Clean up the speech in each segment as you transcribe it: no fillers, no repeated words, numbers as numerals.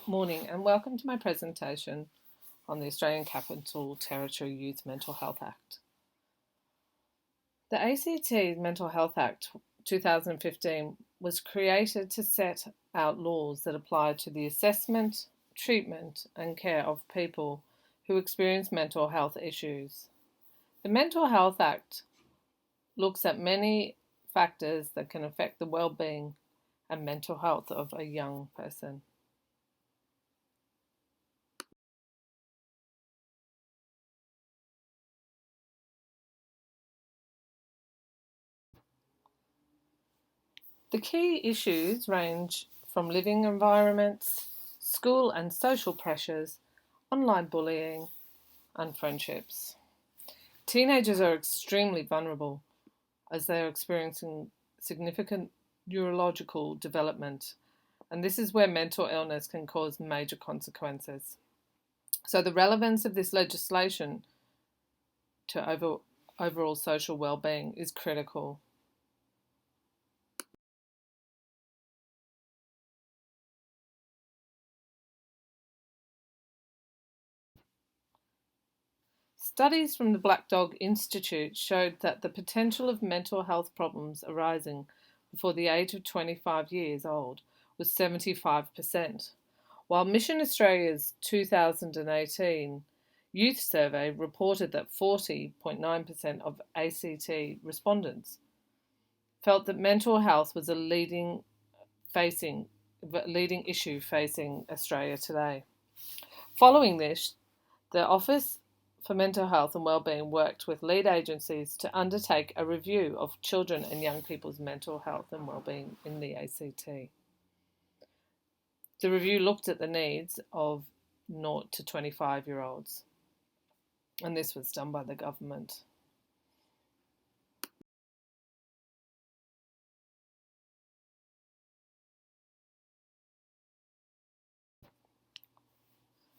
Morning and welcome to my presentation on the Australian Capital Territory Youth Mental Health Act. The ACT Mental Health Act 2015 was created to set out laws that apply to the assessment, treatment and care of people who experience mental health issues. The Mental Health Act looks at many factors that can affect the well-being and mental health of a young person. The key issues range from living environments, school and social pressures, online bullying, and friendships. Teenagers are extremely vulnerable as they are experiencing significant neurological development, and this is where mental illness can cause major consequences. So the relevance of this legislation to overall social well-being is critical. Studies from the Black Dog Institute showed that the potential of mental health problems arising before the age of 25 years old was 75%, while Mission Australia's 2018 youth survey reported that 40.9% of ACT respondents felt that mental health was a leading issue facing Australia today. Following this, the Office for Mental Health and Wellbeing worked with lead agencies to undertake a review of children and young people's mental health and wellbeing in the ACT. The review looked at the needs of 0 to 25-year-olds, and this was done by the government.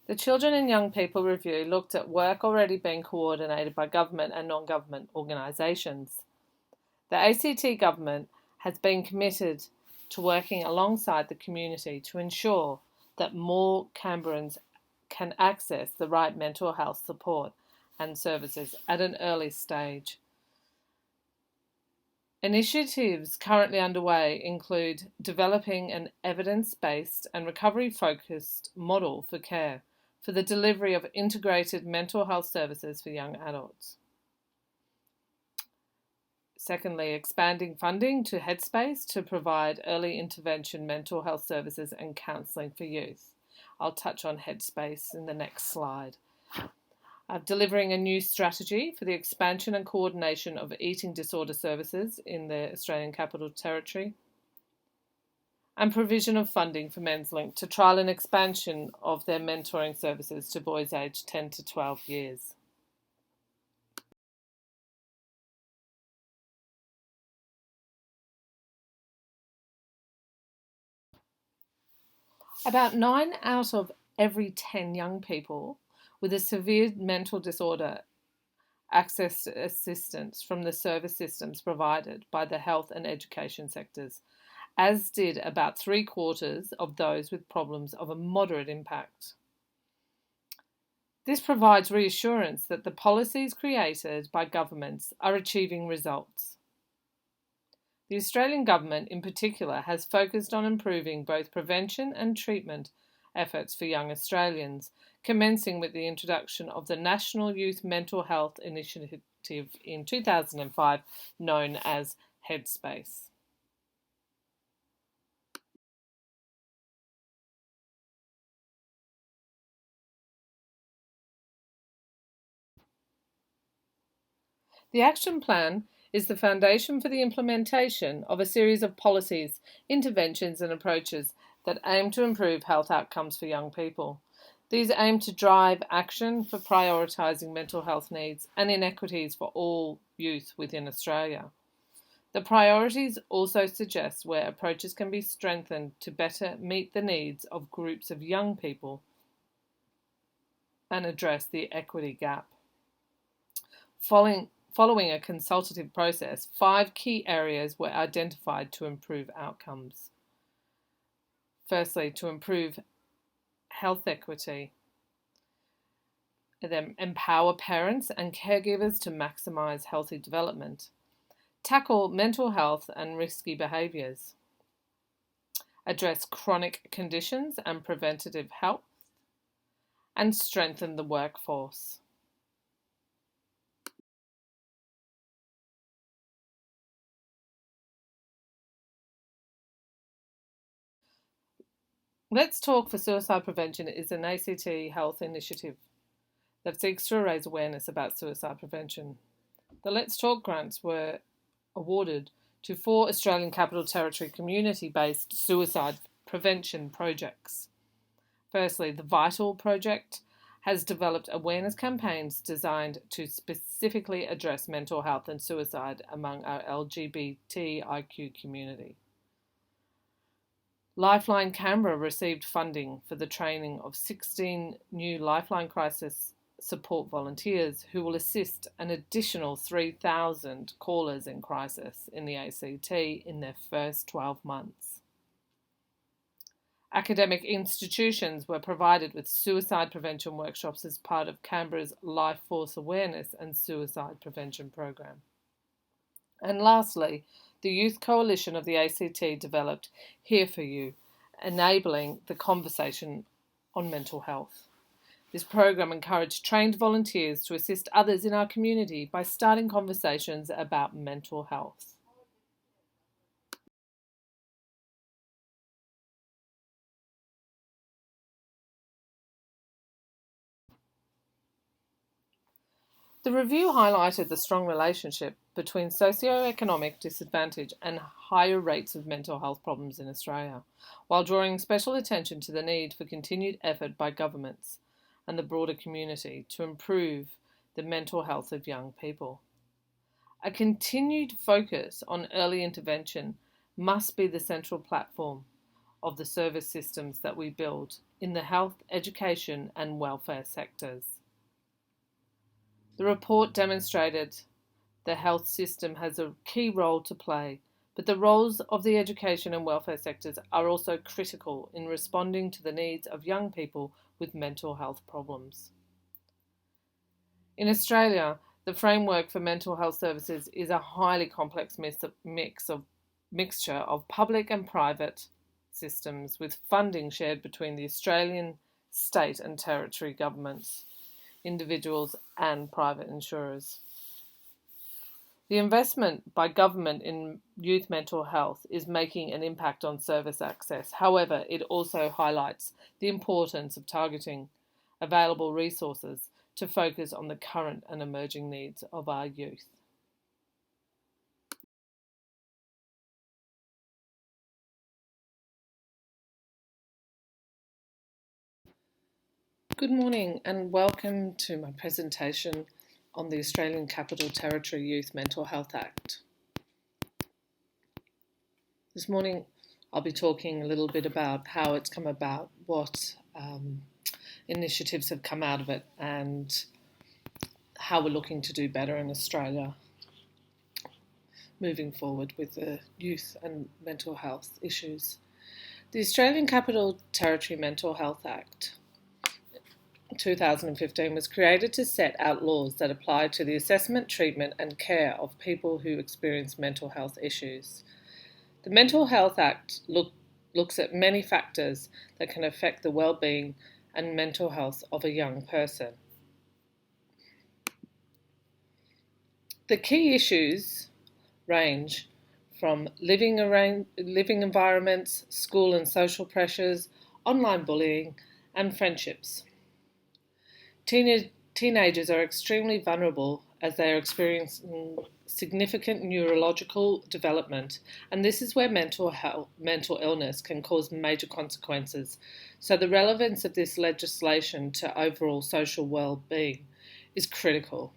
The Children and Young People Review looked at work already being coordinated by government and non-government organisations. The ACT government has been committed to working alongside the community to ensure that more Canberrans can access the right mental health support and services at an early stage. Initiatives currently underway include developing an evidence-based and recovery-focused model for care for the delivery of integrated mental health services for young adults. Secondly, expanding funding to Headspace to provide early intervention mental health services and counselling for youth. I'll touch on Headspace in the next slide. Delivering a new strategy for the expansion and coordination of eating disorder services in the Australian Capital Territory. And provision of funding for Men's Link to trial an expansion of their mentoring services to boys aged 10 to 12 years. About 9 out of every 10 young people with a severe mental disorder access assistance from the service systems provided by the health and education sectors, as did about 3/4 of those with problems of a moderate impact. This provides reassurance that the policies created by governments are achieving results. The Australian government in particular has focused on improving both prevention and treatment efforts for young Australians, commencing with the introduction of the National Youth Mental Health Initiative in 2005, known as Headspace. The action plan is the foundation for the implementation of a series of policies, interventions and approaches that aim to improve health outcomes for young people. These aim to drive action for prioritising mental health needs and inequities for all youth within Australia. The priorities also suggest where approaches can be strengthened to better meet the needs of groups of young people and address the equity gap. Following a consultative process, 5 key areas were identified to improve outcomes. Firstly, to improve health equity. Then empower parents and caregivers to maximise healthy development. Tackle mental health and risky behaviours. Address chronic conditions and preventative health. And strengthen the workforce. Let's Talk for Suicide Prevention is an ACT health initiative that seeks to raise awareness about suicide prevention. The Let's Talk grants were awarded to 4 Australian Capital Territory community-based suicide prevention projects. Firstly, the Vital Project has developed awareness campaigns designed to specifically address mental health and suicide among our LGBTIQ community. Lifeline Canberra received funding for the training of 16 new Lifeline crisis support volunteers who will assist an additional 3,000 callers in crisis in the ACT in their first 12 months. Academic institutions were provided with suicide prevention workshops as part of Canberra's Life Force Awareness and Suicide Prevention Program. And lastly, the Youth Coalition of the ACT developed Here For You, enabling the conversation on mental health. This program encouraged trained volunteers to assist others in our community by starting conversations about mental health. The review highlighted the strong relationship between socio-economic disadvantage and higher rates of mental health problems in Australia, while drawing special attention to the need for continued effort by governments and the broader community to improve the mental health of young people. A continued focus on early intervention must be the central platform of the service systems that we build in the health, education and welfare sectors. The report demonstrated the health system has a key role to play, but the roles of the education and welfare sectors are also critical in responding to the needs of young people with mental health problems. In Australia, the framework for mental health services is a highly complex mixture of public and private systems with funding shared between the Australian, state and territory governments, individuals and private insurers. The investment by government in youth mental health is making an impact on service access. However, it also highlights the importance of targeting available resources to focus on the current and emerging needs of our youth. Good morning and welcome to my presentation on the Australian Capital Territory Youth Mental Health Act. This morning I'll be talking a little bit about how it's come about, what initiatives have come out of it and how we're looking to do better in Australia moving forward with the youth and mental health issues. The Australian Capital Territory Mental Health Act 2015 was created to set out laws that apply to the assessment, treatment and care of people who experience mental health issues. The Mental Health Act looks at many factors that can affect the well-being and mental health of a young person. The key issues range from living environments, school and social pressures, online bullying and friendships. Teenagers are extremely vulnerable as they are experiencing significant neurological development, and this is where mental illness can cause major consequences. So the relevance of this legislation to overall social well-being is critical.